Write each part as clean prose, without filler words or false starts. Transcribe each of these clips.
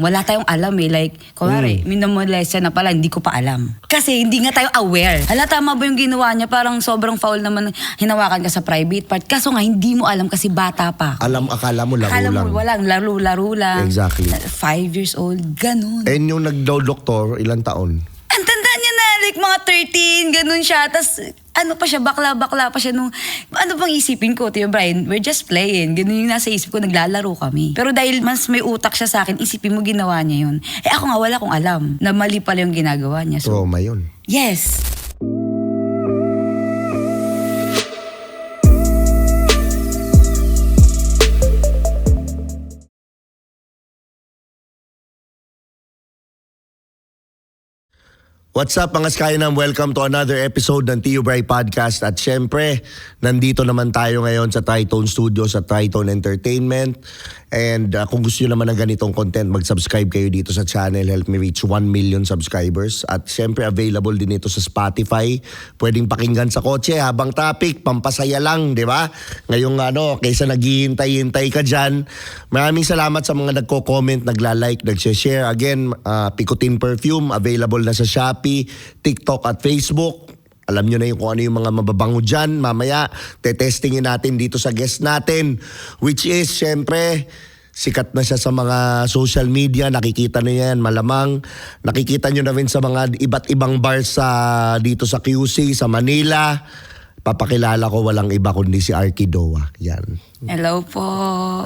Wala tayong alam eh. Like, kunwari, minamolestya na pala, hindi ko pa alam. Kasi hindi nga tayo aware. Hala, tama ba yung ginawa niya? Parang sobrang foul naman hinawakan ka sa private part. Kaso nga, hindi mo alam kasi bata pa. Akala mo laro Akala lang. mo walang laro lang. Exactly. 5 years old, ganun. And yung nagdaw-doktor, ilang taon? Ang tanda niya na, like mga 13, ganun siya. Tapos, ano pa siya, bakla-bakla pa siya nung, ano bang isipin ko, Tio Brian, we're just playing. Ganun yung nasa isip ko, naglalaro kami. Pero dahil mas may utak siya sa akin, isipin mo ginawa niya yun. Eh ako nga, wala akong alam na mali pala yung ginagawa niya. So, Trauma yun. yes. What's up mga Skynam? Welcome to another episode ng Tio Bray Podcast. At syempre, nandito naman tayo ngayon sa Tritone Studios at Tritone Entertainment. And kung gusto nyo naman ng ganitong content, mag-subscribe kayo dito sa channel. Help me reach 1 million subscribers. At syempre, available din ito sa Spotify. Pwedeng pakinggan sa kotse habang traffic, pampasaya lang, di ba? Ngayong kaysa naghihintay-hintay ka dyan. Maraming salamat sa mga nagko-comment, nagla-like, nag-share. Again, Picotin Perfume, available na sa Shopee, TikTok at Facebook. Alam nyo na yung kung ano yung mga mababango dyan. Mamaya, tetestingin natin dito sa guest natin. Which is, syempre, sikat na siya sa mga social media. Nakikita nyo yan, malamang. Nakikita nyo na rin sa mga iba't ibang bars dito sa QC, sa Manila. Papakilala ko, walang iba kundi si Arkidoa. Yan. Hello po.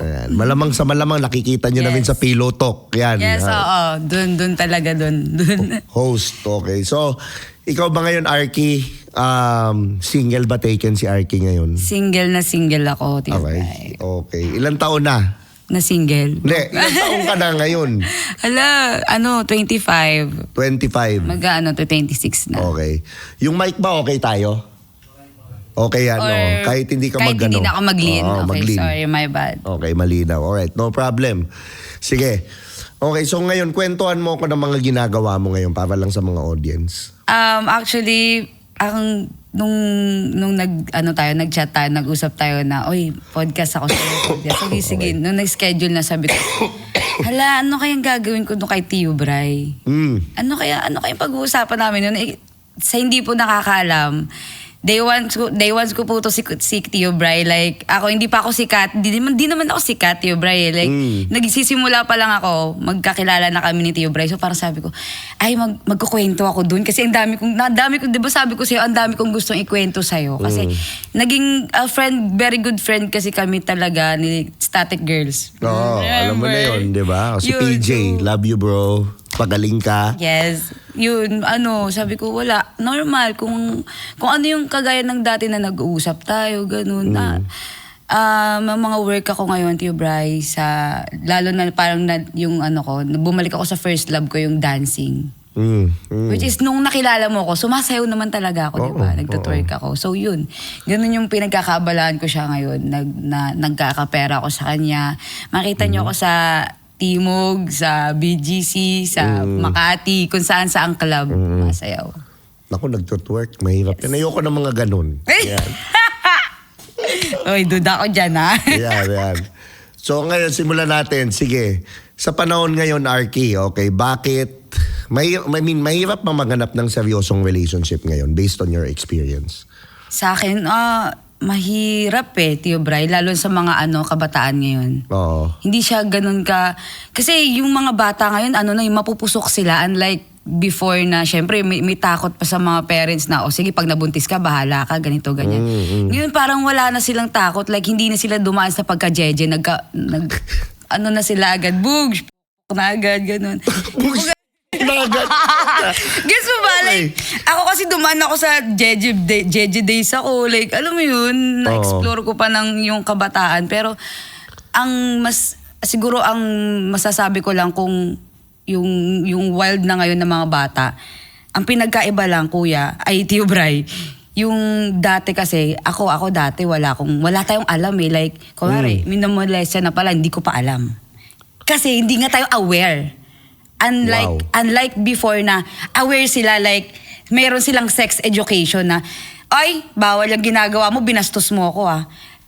Ayan. Malamang sa malamang, nakikita nyo na rin sa Pillow Talk. Yan. Yes, oo. Dun talaga, dun. Host, okay. So, ikaw ba ngayon, Arky, single ba taken si Arky ngayon? Single ako, Tio Okay. Bray. Okay. Ilang taon na? Na single. Hindi, ilang taon ka na ngayon? Hala, 25. 25. To 26 na. Okay. Yung mic ba okay tayo? Okay yan, Or, no? Kahit hindi ka kahit hindi na ako mag-lean. Oo, Okay, mag-lean. sorry, my bad. Okay, malinaw. Alright, no problem. Sige. Okay, so ngayon, kwentuhan mo ko ng mga ginagawa mo ngayon para lang sa mga audience. Actually, nung nag-chat tayo, nag-usap tayo na, oy, podcast ako sa podcast. Sige. Okay. Nung nag-schedule na, sabi ko, hala, ano kayang gagawin ko nung kay Tio Bray? Ano kayang pag-uusapan namin nun? Sa hindi po nakakaalam, Day one ko po to si Tio Bray. Like, ako, hindi pa ako sikat. Di naman ako sikat, Tio Bray. Like, nagsisimula pa lang ako, magkakilala na kami ni Tio Bray. So, parang sabi ko, ay, magkukwento ako dun. Kasi ang dami kong, di ba sabi ko sa'yo, ang dami kong gustong ikwento sa'yo. Kasi, naging very good friend kasi kami talaga ni Static Girls. Oo, alam mo na yun, di ba? Si Yun, PJ, love you bro. Pagaling ka. Yes. Yun, sabi ko, wala. Normal. Kung ano yung kagaya ng dati na nag-uusap tayo, ganun. Mga work ako ngayon, Tio Bray, lalo na parang bumalik ako sa first love ko, yung dancing. Which is, nung nakilala mo ko, sumasayaw naman talaga ako, di ba? Nagtutwerk ako. So, yun. Ganun yung pinagkakabalaan ko siya ngayon. Nagkakapera ako sa kanya. Makita niyo ako sa Timog, sa BGC, sa Makati, kung saan-saan club, masayaw. Naku, nagtutwerk. Mahirap. Yes. Ayoko ng mga ganun. Yan. Oy, duda ko dyan, ha? Yan. So, ngayon, simulan natin. Sige. Sa panahon ngayon, Arky, okay, bakit? Mahirap ba maghanap ng seryosong relationship ngayon based on your experience? Sa akin, mahirap Tio Bray, lalo sa mga kabataan ngayon. Oo. Hindi siya ganun kasi yung mga bata ngayon, yung mapupusok sila, unlike before na, syempre, may takot pa sa mga parents na, sige, pag nabuntis ka, bahala ka, ganito, ganyan. Ngayon, parang wala na silang takot, like, hindi na sila dumaan sa pagka-jeje, na sila agad, bugs, na agad, ganun. Guess mo ba, like, ako kasi dumaan ako sa Jeje days ako, like, alam mo yun, na-explore ko pa ng yung kabataan, pero siguro ang masasabi ko lang kung yung wild na ngayon ng mga bata, ang pinagkaiba lang, kuya, ay Tio Bray, yung dati kasi, ako dati, wala tayong alam like, kunwari, minamolestya na pala, hindi ko pa alam. Kasi hindi nga tayo aware. Unlike before na aware sila, like, meron silang sex education na, ay, bawal yung ginagawa mo, binastos mo ako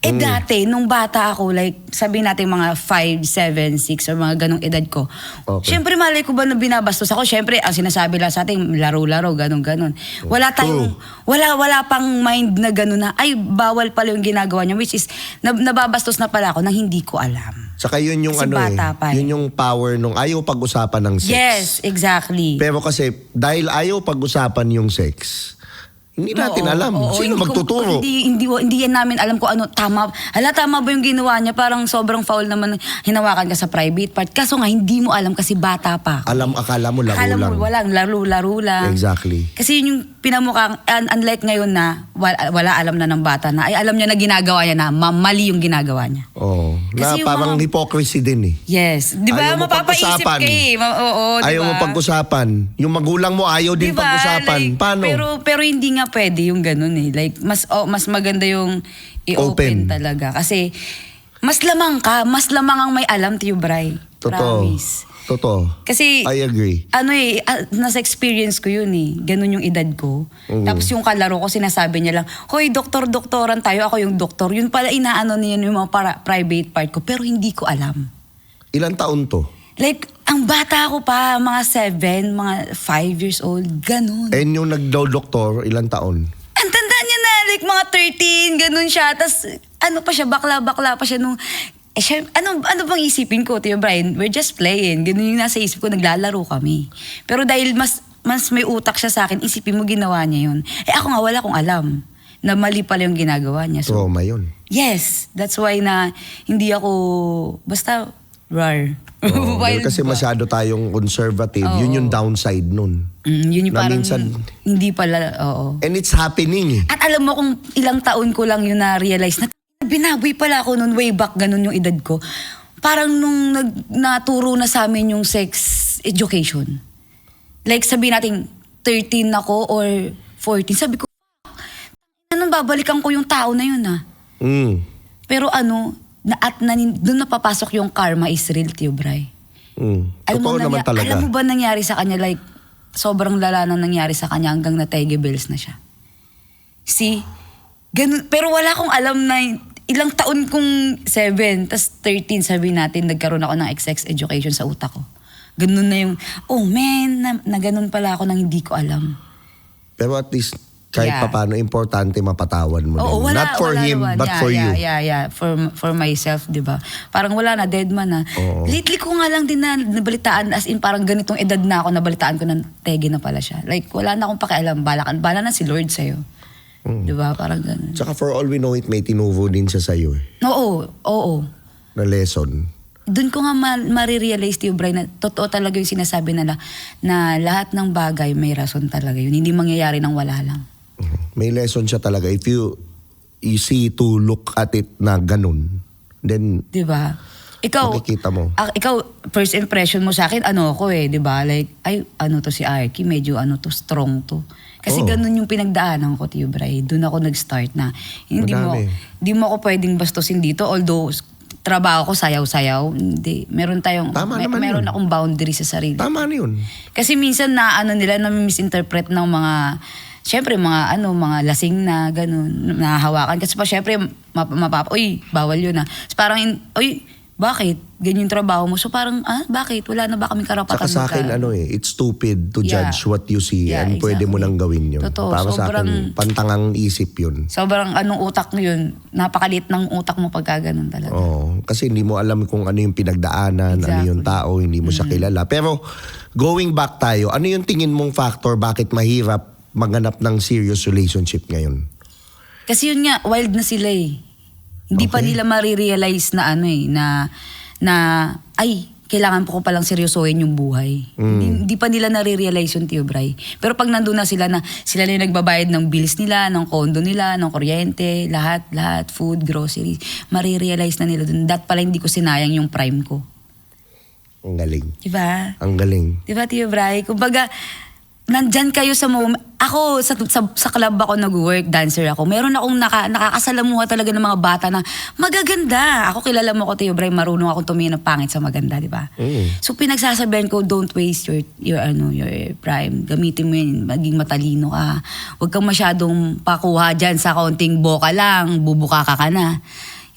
Dati, nung bata ako, like, sabihin natin mga 5, 7, 6, or mga ganong edad ko. Okay. Siyempre, malay ko ba na binabastos ako? Siyempre, ang sinasabi lang sa atin, laro-laro, ganon-ganon. Wala tayong, wala pang mind na ganon na, ay, bawal pala yung ginagawa niya, which is, nababastos na pala ako nang hindi ko alam. Saka yun yung Kasi bata pa eh. yun yung power nung ayaw pag-usapan ng sex. Yes, exactly. Pero kasi dahil ayaw pag-usapan yung sex, hindi natin alam. Sino hindi magtuturo? Hindi yan namin alam kung ano tama. Tama ba yung ginawa niya? Parang sobrang foul naman hinawakan ka sa private part. Kaso nga, hindi mo alam kasi bata pa. Akala mo laro Akala lang. mo walang laro lang. Exactly. Kasi yun yung pinamukhang, unlike ngayon na wala alam na ng bata na, ay alam niya na ginagawa niya na mali yung ginagawa niya. Oo. Na Kasi yung parang hypocrisy din eh. Yes. Di ba? Ayaw mo Mapapaisip pag-usapan. ka eh. Oo, di Ayaw ba? mo pag-usapan. Yung magulang mo ayaw din Diba? pag-usapan. Like, Paano? Pero hindi nga pwede yung ganun eh. Like, mas maganda yung i-open Open. talaga. Kasi, mas lamang ang may alam, Tiyo Bray. Totoo. Promise. Totoo. Kasi, I agree. nasa experience ko yun eh. Ganun yung edad ko. Tapos yung kalaro ko, sinasabi niya lang, hoy, doktoran tayo, ako yung doktor. Yun pala inaano niya yung mga private part ko. Pero hindi ko alam. Ilang taon to? Like, ang bata ko pa, mga 7, mga 5 years old, ganun. And yung nagdaw-doktor, ilang taon? Ang tanda niya na, like mga 13, ganun siya. Tapos, ano pa siya, bakla-bakla pa siya nung... ano bang isipin ko, Tio Brian? We're just playing. Ganun yung nasa isip ko, naglalaro kami. Pero dahil mas may utak siya sa akin, isipin mo ginawa niya yun. Ako nga, wala kong alam na mali pala yung ginagawa niya. So, Trauma yun. yes, that's why na hindi ako, basta, rar. Oo, Wild kasi ba? masyado tayong conservative. Oo. Yun yung downside nun. Yun yung Na parang, minsan- hindi pala, oo. And it's happening eh. At alam mo kung ilang taon ko lang yun na-realize na binaboy pala ako noon way back, ganun yung edad ko. Parang nung naturo na sa amin yung sex education. Like sabihin natin 13 ako or 14. Sabi ko, anong babalikan ko yung tao na yun ah. Pero doon napapasok yung karma is real, Tio Bray. Totoo naman talaga. Alam mo ba nangyari sa kanya, like, sobrang lala na nangyari sa kanya hanggang na-tege bells na siya. See? Ganun, pero wala akong alam na ilang taon kong 7, tas 13, sabihin natin, nagkaroon ako ng XX education sa utak ko. Ganun na yung, oh man, na ganun pala ako nang hindi ko alam. Pero at least, kahit papaano, importante mapatawad mo din. Not for him, naman. but for you. Yeah. For myself, di ba? Parang wala na, dead man na. Oo. Lately ko nga lang din na nabalitaan, as in parang ganitong edad na ako, nabalitaan ko na tege na pala siya. Like, wala na akong pakialam. Bala na si Lord sa'yo. Di ba? Parang ganun. Tsaka for all we know it, may tinuvo din siya sa'yo eh. Oo. Na lesson. Doon ko nga marirealize, Tio Brian, na totoo talaga yung sinasabi na lahat ng bagay may rason talaga yun. Hindi mangyayari nang wala lang. May lesson siya talaga. If you see to look at it na ganun, then Di ba? Ikaw, makikita mo. Ikaw, first impression mo sa akin, ako di ba? Like, to si Arky, medyo strong to. Kasi Oo. ganun yung pinagdaanan ko, Tio Bray. Doon ako nag-start na. Hindi mo ako pwedeng bastusin dito. Although, trabaho ko, sayaw-sayaw. Hindi. Meron naman yun. akong boundary sa sarili. Tama na yun. Kasi minsan na misinterpret ng mga, syempre mga lasing na, ganun, nahahawakan. Kasi pa syempre, uy, bawal yun ah. So, parang, uy, bakit? Ganyan yung trabaho mo. So parang, bakit? Wala na ba kaming karapatan? Saka sa akin, it's stupid to judge what you see and pwede mo nang gawin yun. Totoo, Para sa akin, pantangang isip yun. Sobrang utak mo yun. Napakalit ng utak mo pagka ganun talaga. Oo, kasi hindi mo alam kung ano yung pinagdaanan, ano yung tao, hindi mo siya kilala. Pero going back tayo, ano yung tingin mong factor bakit mahirap maghanap ng serious relationship ngayon? Kasi yun nga, wild na sila eh. Hindi pa nila marirealize na kailangan ko palang seryosohin yung buhay. Hindi pa nila nare-realize yung Tio Bray. Pero pag nandun na sila na yung nagbabayad ng bills nila, ng condo nila, ng kuryente, lahat, food, groceries, marirealize na nila dun. That pala hindi ko sinayang yung prime ko. Ang galing. Diba? Ang galing. Diba, Tio Bray? Kumbaga, nandyan kayo sa moment. Ako, sa club ako nag-work, dancer ako. Meron akong nakakasalamuha talaga ng mga bata na magaganda. Ako kilala mo ko, Tio Bray, marunong akong tumingin ng pangit sa maganda, di ba? So pinagsasabihan ko, don't waste your prime. Gamitin mo yun, maging matalino ka. Huwag kang masyadong pakuha dyan sa kaunting boka lang, bubuka ka na.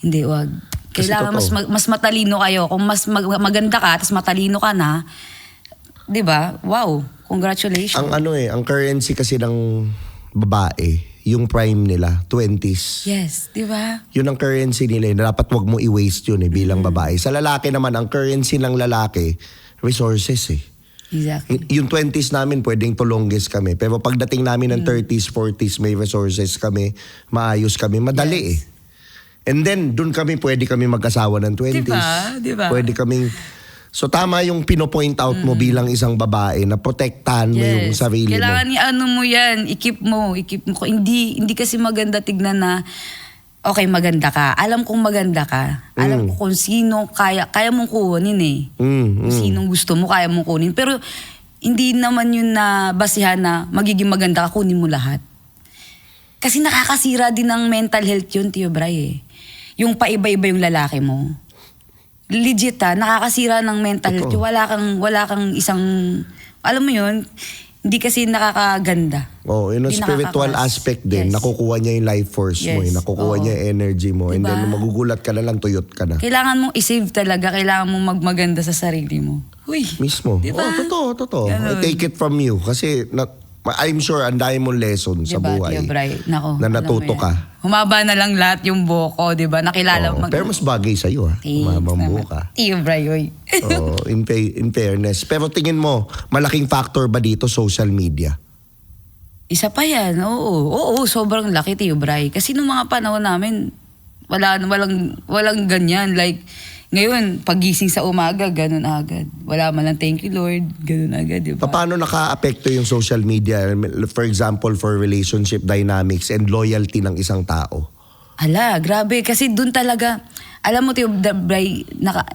Hindi, wag. Kailangan mas matalino kayo. Kung mas maganda ka, tapos matalino ka na, di ba? Wow. Congratulations. Ang currency kasi ng babae, yung prime nila, 20s. Yes, di ba? Yun ang currency nila. Dapat wag mo i-waste yun bilang babae. Sa lalaki naman, ang currency ng lalaki, resources eh. Exactly. Yung 20s namin, pwedeng tulonggis kami. Pero pagdating namin ng 30s, 40s, may resources kami, maayos kami, madali eh. And then, dun pwede kami mag-asawa ng 20s. Diba? Pwede kaming... So tama yung pino-point out mo bilang isang babae na protektahan mo yung sarili Kailangan mo. mo yan, ikip mo. Hindi kasi maganda tignan na, okay, maganda ka. Alam kong maganda ka. Alam ko kung sino kaya mong kunin eh. Kung sinong gusto mo, kaya mong kunin. Pero hindi naman yun na basihan na magiging maganda ka, kunin mo lahat. Kasi nakakasira din ng mental health yun, Tio Bray eh. Yung paiba-iba yung lalaki mo. Legit nakakasira ng mental health. Wala kang isang, alam mo yun, hindi kasi nakakaganda. Yun ang spiritual aspect din. Yes. Nakukuha niya yung life force mo. Nakukuha niya yung energy mo. And then magugulat ka na lang, tuyot ka na. Kailangan mong isave talaga. Kailangan mong magmaganda sa sarili mo. Uy. Mismo. Diba? Totoo. I take it from you. Kasi I'm sure ang dami mong lesson sa buhay. Tio Bray? Nako, na natuto ka. Humaba na lang lahat yung buhok, di ba? Nakilala mo. Pero mas bagay sa'yo humabang buka. Tio Bray, oy. In fairness. Pero tingin mo, malaking factor ba dito social media? Isa pa yan, oo, sobrang laki, Tio Bray. Kasi nung mga panahon namin, walang ganyan. Like, ngayon, pagising sa umaga, ganun agad. Wala man lang, thank you Lord, ganun agad, di ba? Paano naka-apekto yung social media, for example, for relationship dynamics and loyalty ng isang tao? Ala, grabe. Kasi dun talaga, alam mo, Tio Bray,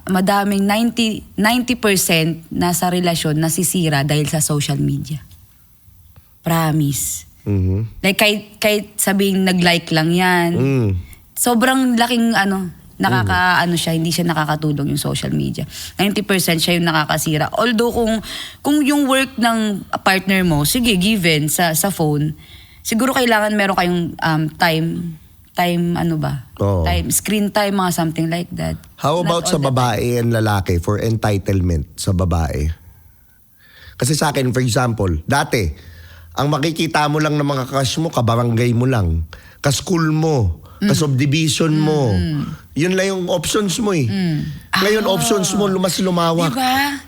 madaming 90% nasa relasyon nasisira dahil sa social media. Promise. Like, kahit sabing nag-like lang yan, sobrang laking siya, hindi siya nakakatulong yung social media. 90% siya yung nakakasira. Although kung yung work ng partner mo, sige, given sa phone, siguro kailangan meron kayong screen time, mga something like that. How about sa babae and lalaki for entitlement sa babae? Kasi sa akin, for example, dati, ang makikita mo lang ng mga crush mo, kabarangay mo lang, ka-school mo, ka-subdivision mo. Yun lang yung options mo eh. Ngayon, options mo mas lumawak. Diba?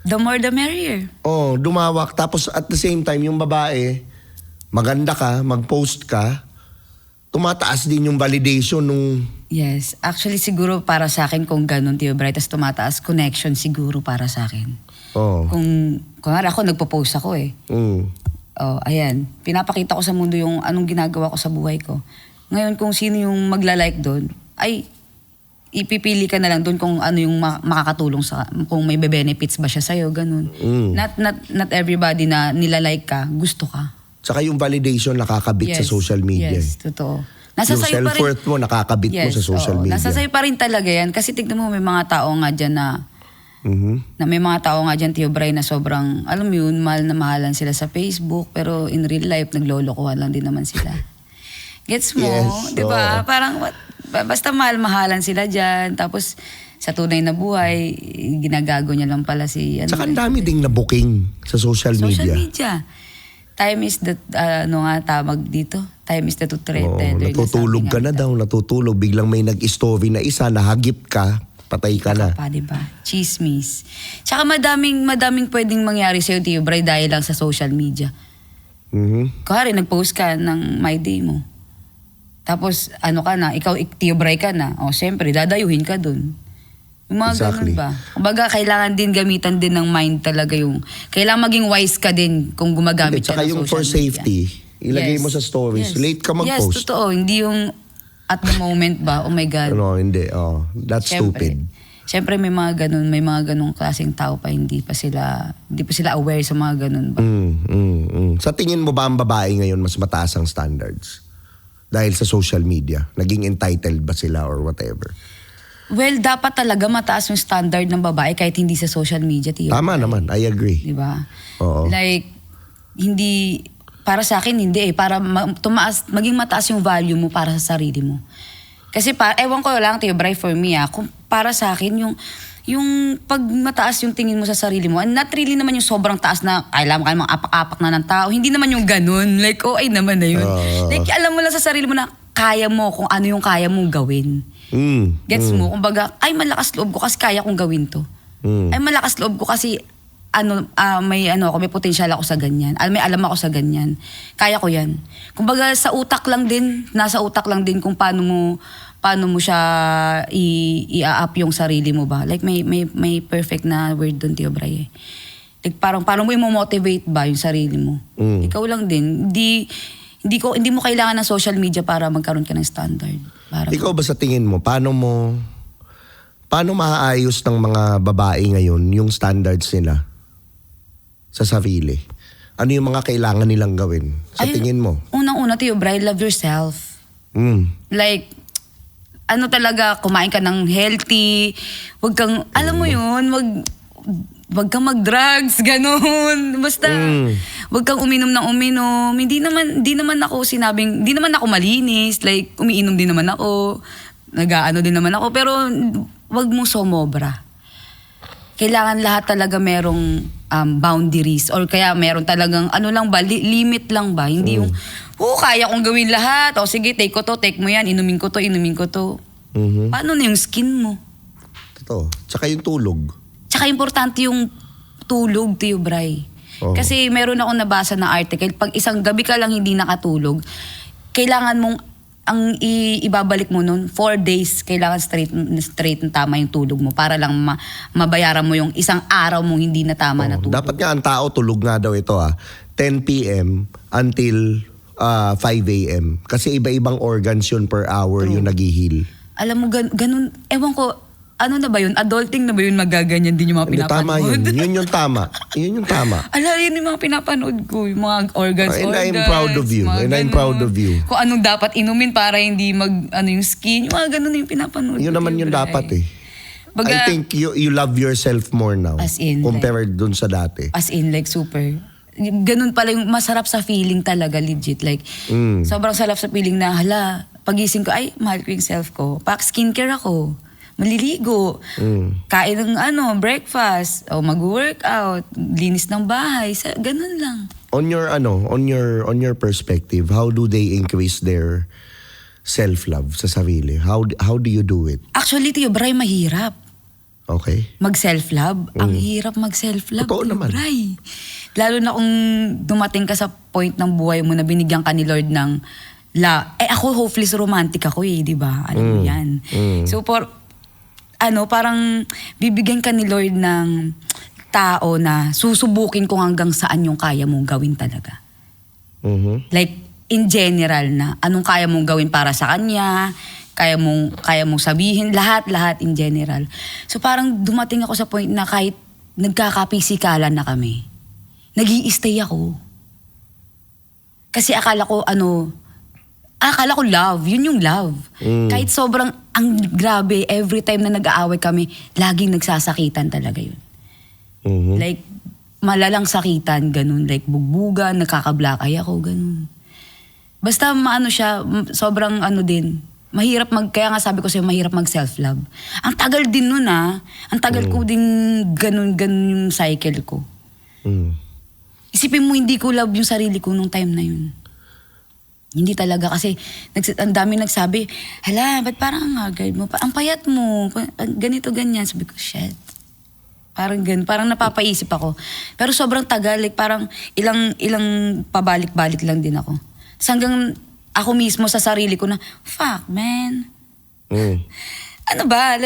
The more the merrier. Dumawak. Tapos at the same time, yung babae, maganda ka, mag-post ka, tumataas din yung validation nung... Yes. Actually, siguro para sa akin kung ganun, Tio Bray, tas tumataas connection siguro para sa akin. Kung ako, nagpo-post ako eh. Ayan. Pinapakita ko sa mundo yung anong ginagawa ko sa buhay ko. Ngayon, kung sino yung magla-like doon, ay ipipili ka na lang doon kung ano yung makakatulong sa, kung may benefits ba siya sa'yo, ganun. Not everybody na nilalike ka, gusto ka. Tsaka yung validation nakakabit sa social media. Yes, totoo. Yung self-worth mo nakakabit mo sa social media. Nasa sa'yo pa rin talaga yan. Kasi tignan mo, may mga tao nga dyan na may mga tao nga dyan, Tio Bray, na sobrang, alam mo yun, mahal na mahalan sila sa Facebook, pero in real life, naglolokohan lang din naman sila. Gets mo? Yes, di ba? Parang basta mahal-mahalan sila dyan. Tapos sa tunay na buhay, ginagago niya lang pala si... Tsaka ang dami ding na-booking sa social media. Social media. Time is the, tawag dito? Time is the truth teller. Natutulog ka na daw, natutulog. Biglang may nag-story na isa, nahagip ka, patay ka na. Pa, diba? Chismis. Tsaka madaming pwedeng mangyari sa'yo, Tio Bray, dahil lang sa social media. Kuwari, nag-post ka ng my day mo. Tapos, ka na, ikaw, Tio Bray ka na. Siyempre, dadayuhin ka dun. Yung mga ganun ba? Kumbaga, kailangan din gamitan din ng mind talaga yung... Kailangan maging wise ka din kung gumagamit ka ng social media. Tsaka yung for safety, ilagay mo sa stories. Late ka mag-post. Yes, totoo. Hindi yung at the moment ba? Oh my God. Hindi. That's Siyempre. stupid. syempre may mga ganung klaseng tao pa hindi pa sila aware sa mga ganun ba. Sa tingin mo ba ang babae ngayon mas mataas ang standards? Dahil sa social media? Naging entitled ba sila or whatever? Well, dapat talaga mataas yung standard ng babae kahit hindi sa social media, Tio. Tama naman, I agree. Di ba? Oo. Like, hindi, para sa akin, hindi eh. Para maging mataas yung value mo para sa sarili mo. Kasi, ewan ko lang, Tio Bray, for me kung para sa akin, yung pag mataas yung tingin mo sa sarili mo, not really naman yung sobrang taas na kailangan ka mga apak-apak na ng tao. Hindi naman yung ganun. Like, ay naman na yun. Like, alam mo lang sa sarili mo na kaya mo kung ano yung kaya mong gawin. Gets mo? Kumbaga, ay malakas loob ko kasi kaya kong gawin to. Ay malakas loob ko kasi may potential ako sa ganyan. May alam ako sa ganyan. Kaya ko yan. Kumbaga, sa utak lang din, nasa utak lang din kung paano mo siya i-up yung sarili mo ba. Like, may perfect na word doon, Tio Bray. Like, parang mo i-motivate ba yung sarili mo. Ikaw lang din. Hindi mo kailangan ng social media para magkaroon ka ng standard. Ikaw ba sa tingin mo, paano maaayos ng mga babae ngayon yung standards nila sa sarili? Ano yung mga kailangan nilang gawin sa tingin mo? Unang-una, Tio Bray, love yourself. Like, talaga, kumain ka ng healthy. Huwag kang, alam mo yun, wag kang mag-drugs, ganun. Basta, wag kang uminom ng uminom. Hindi naman ako malinis. Like, umiinom din naman ako. Nag-aano din naman ako. Pero, wag mo sumobra. Kailangan lahat talaga merong boundaries. Or kaya meron talagang, limit lang ba? Hindi yung, kaya kong gawin lahat. O sige, take ko to, take mo yan. Inumin ko to. Paano na yung skin mo? Totoo. Tsaka yung tulog. Tsaka importante yung tulog, Tio Bray. Kasi meron akong nabasa na article, pag isang gabi ka lang hindi nakatulog, kailangan mong, ang ibabalik mo nun, 4 days, kailangan straight na tama yung tulog mo para lang mabayaran mo yung isang araw mong hindi na tama na tulog. Dapat nga ang tao tulog nga daw ito 10 p.m. until 5 a.m. Kasi iba-ibang organs yun per hour yung nag-heal. Alam mo, ganun, ewan ko, ano na ba yun? Adulting na ba yun? Magaganyan din yung mga pinapanood? Tama yun. Yun yung tama. Yun yung tama. Yun yung mga pinapanood ko. Yung mga organs. And I'm proud of you. Kung anong dapat inumin para hindi yung skin. Yung mga ganun yung pinapanood. Yun naman yung dapat eh. I think you love yourself more now. As in. Compared dun sa dati. As in, like super. Ganun pala yung masarap sa feeling talaga, legit. Like, sobrang sarap sa feeling na, pagising ko, ay, mahal ko yung self ko. Skincare ako. Maliligo, kain ng breakfast, o mag-workout, linis ng bahay, ganun lang. On your perspective, how do they increase their self-love sa sarili? How do you do it? Actually, Tio Bray, mahirap. Okay. Mag-self-love. Ang hirap mag-self-love, Totoo Tio naman. Bray. Lalo na kung dumating ka sa point ng buhay mo na binigyan ka ni Lord ng ako hopeless romantic ako di ba? Alam mo yan. So, parang bibigyan ka ni Lord ng tao na susubukin kung hanggang saan yung kaya mong gawin talaga. Like, in general na, anong kaya mong gawin para sa kanya, kaya mong sabihin, lahat in general. So parang dumating ako sa point na kahit nagkakapisikalan na kami, nag-i-stay ako. Kasi akala ko love, yun yung love. Kahit sobrang ang grabe, every time na nag-aaway kami, laging nagsasakitan talaga yun. Like, malalang sakitan, ganun. Like, bugbugan, nakaka-black eye ako, ganun. Basta sobrang din. Kaya nga sabi ko sa'yo, mahirap mag-self-love. Ang tagal din nun Ang tagal ko din ganun yung cycle ko. Isipin mo, hindi ko love yung sarili ko nung time na yun. Hindi talaga kasi ang dami nagsabi, ba't parang ang haggard mo? Ang payat mo, ganito, ganyan. Sabi ko, shit. Parang napapaisip ako. Pero sobrang tagal, like parang ilang pabalik-balik lang din ako. Tapos hanggang ako mismo sa sarili ko na, fuck, man. Ano ba?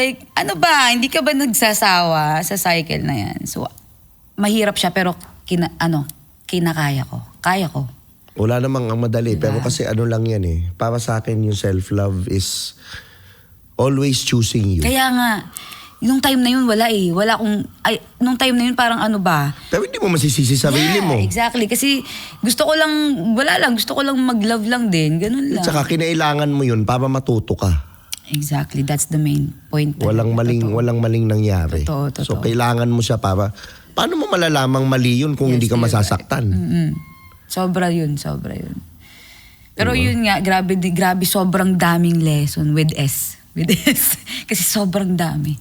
Hindi ka ba nagsasawa sa cycle na yan? So, mahirap siya pero kinakaya ko. Kaya ko. Wala namang ang madali. Diba? Pero kasi lang yan eh. Para sa akin yung self-love is always choosing you. Kaya nga, Nung time na yun, wala eh. Nung time na yun, parang ano ba? Pero hindi mo masisisi sarili mo. Exactly. Kasi gusto ko lang mag-love lang din. Ganun lang. At saka kinailangan mo yun para matuto ka. Exactly. That's the main point. Walang maling nangyari. Totoo. So kailangan mo siya para, paano mo malalamang mali yun kung hindi ka masasaktan? Sobra yun. Pero yun nga, grabe, sobrang daming lesson with S. Kasi sobrang dami.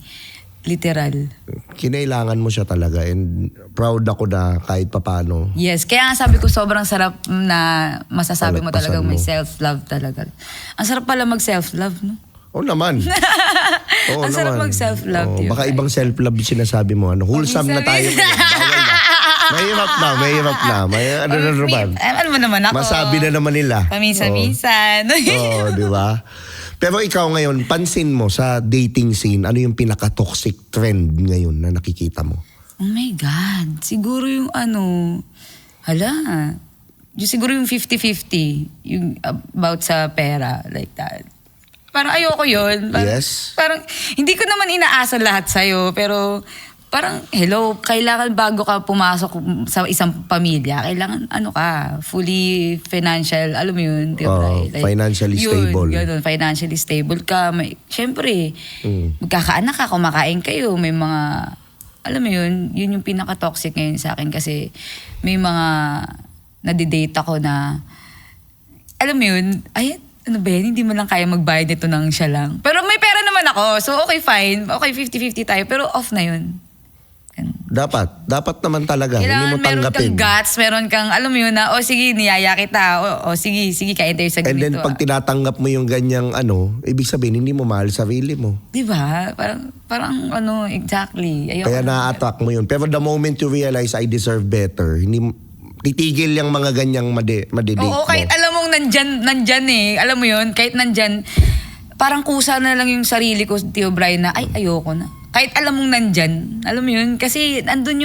Literal. Kinailangan mo siya talaga and proud ako na kahit papano. Yes, kaya nga sabi ko sobrang sarap na masasabi mo Palagpasan talagang may mo. self-love talaga. Ang sarap pala mag-self-love, no? Oo naman. Oo Ang sarap naman. mag-self-love. Oo, yun. baka ibang self-love sinasabi mo. Wholesome na tayo ngayon. Bawal na. Mahirap na. Ano na naman. Ano mo naman ako? Masabi na naman nila. Paminsan-minsan. Oo, di ba? Pero ikaw ngayon, pansin mo sa dating scene, ano yung pinaka-toxic trend ngayon na nakikita mo? Oh my God. Siguro yung siguro yung 50-50. Yung about sa pera. Like that. Parang ayoko yun. Yes. Parang, hindi ko naman inaasa lahat sa'yo. Pero, parang, hello, kailangan bago ka pumasok sa isang pamilya, kailangan fully financial, alam mo yun, di ba? Financially stable. Yun, financially stable ka. Siyempre, magkakaanak ka, kumakain kayo, may mga, alam mo yun yung pinaka-toxic ngayon sa akin kasi may mga nadidate ako na, alam mo yun, ano ba yan, hindi mo lang kaya magbayad nito ng siya lang. Pero may pera naman ako, so okay, fine. Okay, 50-50 tayo, pero off na yun. Dapat naman talaga. Kailangan Hindi mo meron tanggapin. kang guts, meron kang, alam mo yun na, sige, niyaya kita, sige, kain tayo sa ganito. And then pag tinatanggap mo yung ganyang ibig sabihin, hindi mo mahal sarili mo. Di ba? Parang exactly. Ayoko. Kaya na-attack mo yun. Pero the moment you realize, I deserve better, titigil yung mga ganyang madidate mo. Oo, kahit alam mong nandyan eh. Alam mo yun, kahit nandyan, parang kusa na lang yung sarili ko, Tio Brian, na ayoko na. Kahit alam mong nandyan, alam mo yun, kasi andun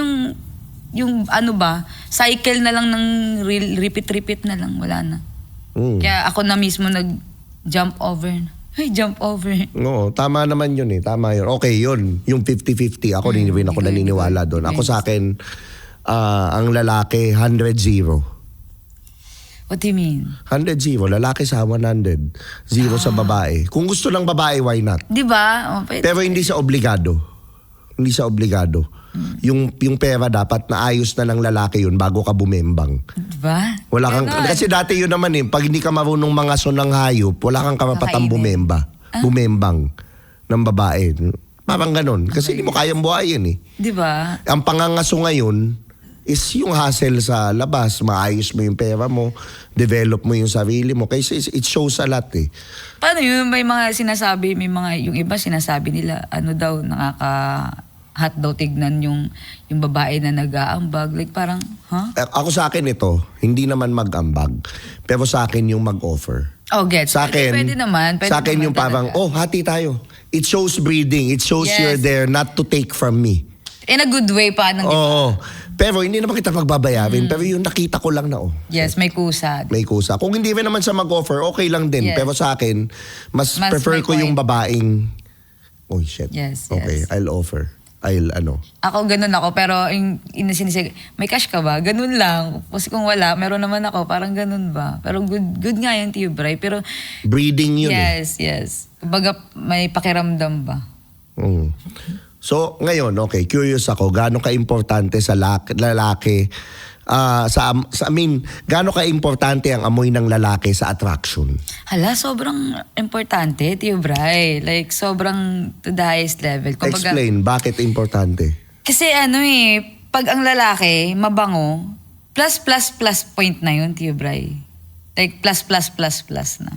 yung cycle na lang ng repeat na lang, wala na. Kaya ako na mismo nag-jump over. Jump over. Oo, tama naman yun eh. Tama yun. Okay, yun. Yung 50-50. Ako rin ako naniniwala doon. Ako sa akin, ang lalaki, 100-0. What do you mean? 100-0. Lalaki sa 100. 0 sa babae. Kung gusto ng babae, why not? Di ba? Pero hindi siya obligado. Hindi siya obligado. Yung pera dapat naayos na ng lalaki yun bago ka bumembang. Di ba? Wala kang, kasi dati yun naman pag hindi ka marunong mangaso ng hayop, wala kang karapatang bumembang ng babae. Parang ganun. Kasi hindi mo kayang buhayin Di ba? Ang pangangaso ngayon is yung hustle sa labas. Maayos mo yung pera mo, develop mo yung sarili mo. Kasi it shows a lot Paano yun? May mga sinasabi, yung iba sinasabi nila, nakaka-hot daw tignan yung babae na nag-aambag. Like parang, Ako sa akin ito, hindi naman mag-ambag. Pero sa akin yung mag-offer. Oh, gets. Sa akin, Pwede naman. sa akin yung parang, hati tayo. It shows breeding. It shows Yes. you're there not to take from me. In a good way pa. Oo. Pero hindi naman kita pagbabayarin. Pero yung nakita ko lang na, Yes, may kusa. may kusa. Kung hindi rin naman siya mag-offer, okay lang din. Yes. Pero sa akin, mas prefer may ko yung point. babaeng, shit. Yes, Okay, yes. I'll offer. Ako ganun ako, pero sinisig, may cash ka ba? Ganun lang. Kasi kung wala, meron naman ako, parang ganun ba? Pero good nga yun, Tio Bray. Pero Breeding yun yes. Kumbaga, may pakiramdam ba? So, ngayon, curious ako, gaano ka-importante sa lalaki, gaano ka-importante ang amoy ng lalaki sa attraction? Hala, sobrang importante, Tio Bray. Like, sobrang to the highest level. Kumbaga, Explain, bakit importante? kasi pag ang lalaki, mabango, plus point na yun, Tio Bray. Like, plus na.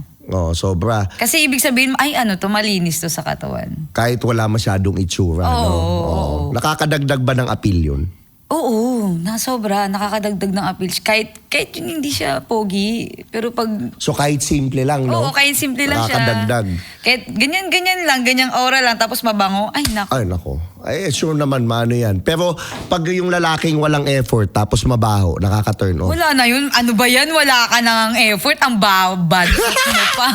Sobra. Kasi ibig sabihin, malinis to sa katawan. Kahit wala masyadong itsura. Oo. Nakakadagdag ba ng appeal yun? Oo, sobra. Nakakadagdag ng appeal. Kahit yun hindi siya pogi, pero pag... So kahit simple lang, no? Oo, kahit simple lang siya. Nakakadagdag. Kahit ganyan lang, ganyang aura lang, tapos mabango. Ay, nako. Ay, nako. Ay, sure naman, maano yan. Pero pag yung lalaking walang effort tapos mabaho, nakaka-turn off. Wala na yun. Ano ba yan? Wala ka nang effort. Ang bad mo pa.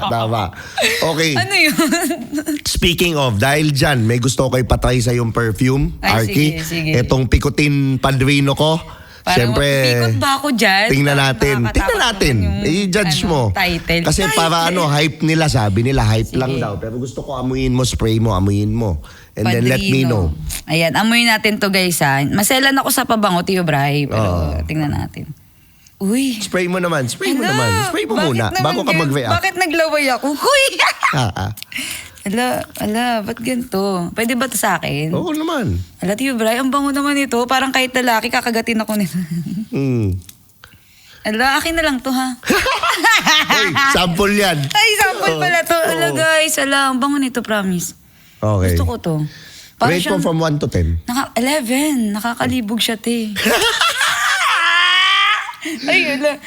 Tama. Okay. Ano yun? Speaking of, dahil dyan, may gusto ko kayo patry sa yung perfume, Ay, Arky. sige. Etong pikutin padrino ko. Parang Siyempre, mapipikot ba ako dyan? tingnan natin. Nakakatakot naman yung, I-judge mo. Title. Kasi para hype nila, sabi nila, hype Sige. lang daw. Pero gusto ko amuyin mo, spray mo, amuyin mo. And then let me know. Ayan, amoy natin to guys ha. Maselan ako sa pabango, Tio Bray. Pero tingnan natin. Uy. Spray mo naman. Spray mo Hala, naman. Spray mo bakit muna. naman Bago ka gan- mag-react. Bakit naglaway ako? Huy! Ah. Ba't ganito? Pwede ba to sa akin? Oo naman. Ala, Tio Bray, ang bango naman ito. Parang kahit lalaki, kakagatin ako nito. Ala, akin na lang to ha. Hey, sample yan. Ay, sample pala to. Ala guys, ang bango nito, promise. Okay. Gusto ko to. Para Rate mo siyang, from 1 to 10. 11. Nakakalibog siya, te. Ay, wala.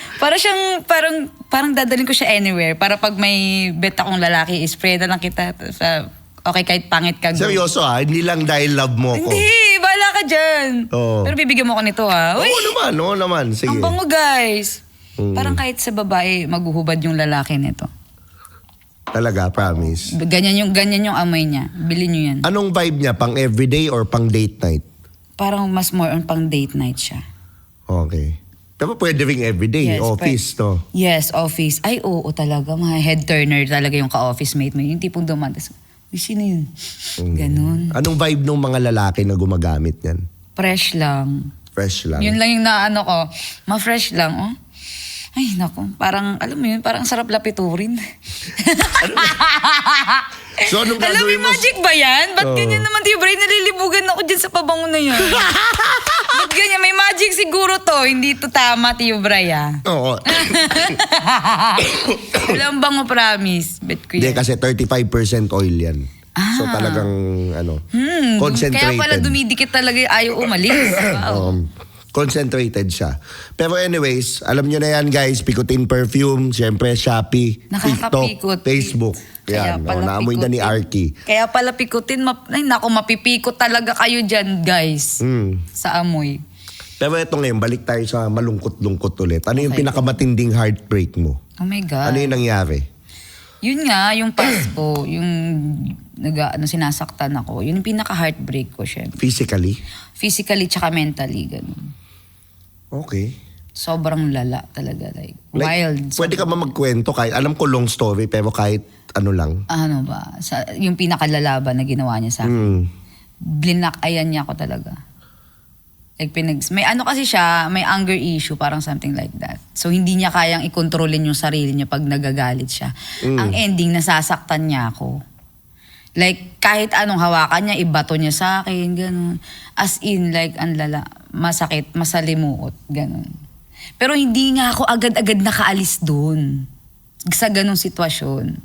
Parang dadalhin ko siya anywhere. Para pag may bet akong lalaki, spray na lang kita sa... Okay, kahit pangit ka. Go. Seryoso hindi lang dahil love mo ko. Hindi, bahala ka dyan. Oo. Pero bibigyan mo ko nito ha. Uy, Oo naman. Sige. ang bango guys. Parang kahit sa babae, maghuhubad yung lalaki nito. Talaga, promise. Ganyan yung amoy niya. Bili nyo yan. Anong vibe niya? Pang everyday or pang date night? Parang mas more on pang date night siya. Okay. Pero pwede ring everyday, Yes, office, no? Yes, office. Ay, oo talaga. Mga head turner talaga yung ka-office mate mo. Yung tipong dumantas. Uy, sino yun? Ganon. Anong vibe ng mga lalaki na gumagamit yan? Fresh lang. Fresh lang. Yun lang yung naano ko. Ma-fresh lang, oh. Ay, naku. Parang, alam mo yun, parang sarap lapiturin. So, anong Alam mo, gagawin mo? magic ba yan? Ba't Oo. ganyan naman, Tio Bray? Nalilibugan ako dyan sa pabango na yan. Ba't ganyan? May magic siguro to. Hindi to tama, Tio Bray, ah. Oo. Alam bango, promise. Bet ko Hindi, yan. kasi 35% oil yan. So, talagang, concentrated. Kaya pala dumidikit talaga yung ayaw umalis. Wow. Concentrated siya. Pero anyways, alam nyo na yan guys, Pikutin Perfume, siyempre Shopee, Nakakapikot. TikTok, Facebook. Kaya Yan, pala naamoy na ni pikutin. Arky. Kaya pala pikutin. Ay, naku, mapipikot talaga kayo dyan, guys. Sa amoy. Pero eto ngayon, balik tayo sa malungkot-lungkot ulit. Ano yung pinakamatinding heartbreak mo? Oh my God. Ano yung nangyari? Yun nga, yung past ko, yung sinasaktan ako, yun yung pinaka-heartbreak ko, syempre. Physically? Physically tsaka mentally, ganun. Okay. Sobrang lala talaga, like wild. Pwede ka ba magkwento kahit, alam ko long story, pero kahit ano lang. Ano ba, yung pinakalalaban na ginawa niya sa akin. Blinakayan niya ako talaga. Like may ano kasi siya, may anger issue, parang something like that. So hindi niya kayang ikontrolin yung sarili niya pag nagagalit siya. Ang ending, nasasaktan niya ako. Like kahit anong hawakan niya, ibato niya sa akin, ganun. As in, like ang lala, masakit, masalimuot, ganun. Pero hindi nga ako agad-agad nakaalis doon. Sa ganung sitwasyon.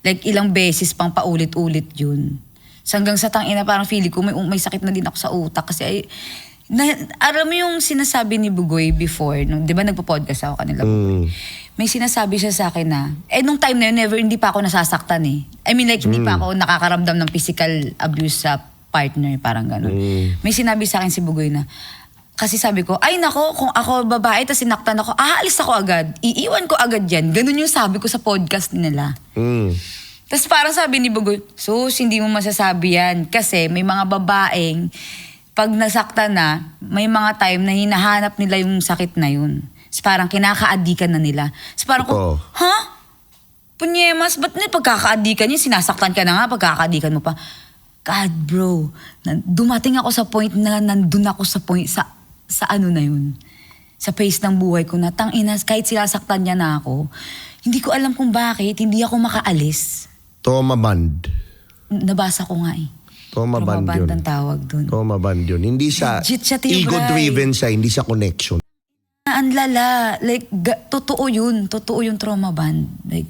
Like ilang beses pang paulit-ulit yun. Hanggang sa tangina, parang feeling ko may sakit na din ako sa utak. Kasi alam mo yung sinasabi ni Bugoy before, di ba nagpo-podcast ako kanila? May sinasabi siya sa akin na, nung time na yun, hindi pa ako nasasaktan eh. I mean like, hindi pa ako nakakaramdam ng physical abuse sa partner, parang gano'n. May sinabi sa akin si Bugoy na, kasi sabi ko, ay nako, kung ako babae, tapos sinaktan ako, aalis ako agad. Iiwan ko agad yan. Ganun yung sabi ko sa podcast nila. Tapos parang sabi ni Bugoy, sus, hindi mo masasabi yan. Kasi may mga babaeng, pag nasaktan na, may mga time na hinahanap nila yung sakit na yun. So, parang kinaka-addikan na nila. So, parang ko, ha? Punyemas, ba't na pagkaka-addikan yun? Sinasaktan ka na nga, pagkaka-addikan mo pa. God, bro, dumating ako sa point na nandun ako sa point, sa ano na yun. Sa pace ng buhay ko na, tangina, kahit sinasaktan niya na ako, hindi ko alam kung bakit, hindi ako makaalis. Trauma band. Nabasa ko nga eh. Trauma band yun. ang tawag dun. Trauma band yun. Hindi siya, Legit siya, Tio Bray. ego-driven siya, hindi siya connection. Ang lala. Like, totoo yun. Totoo yung trauma band. Like,